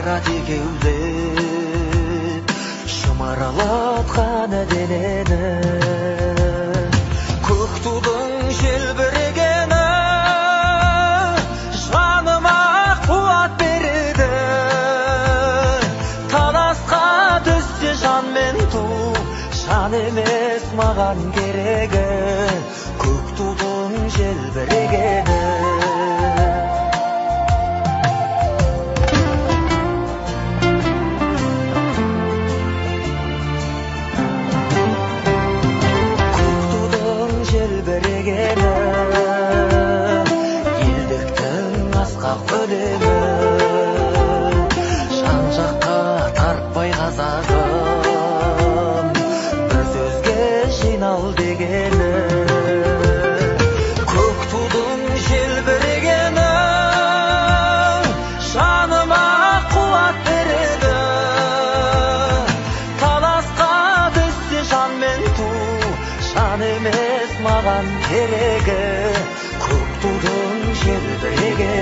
қайрат екеулеп шымырлатқан денені, көк тудың желбірегені жаныма қуат береді. Таласқа түссе жан мен ту, жан емес маған керегі, көк тудың желбірегені. Елдіктің асқақ өлеңі, жан жаққа тартпай қазағым, бір сөзге жинал дегені, көк тудың желбірегені жаныма қуат береді. Таласқа түссе жан мен ту, жан емес маған керегі, көк тудың желбірегені.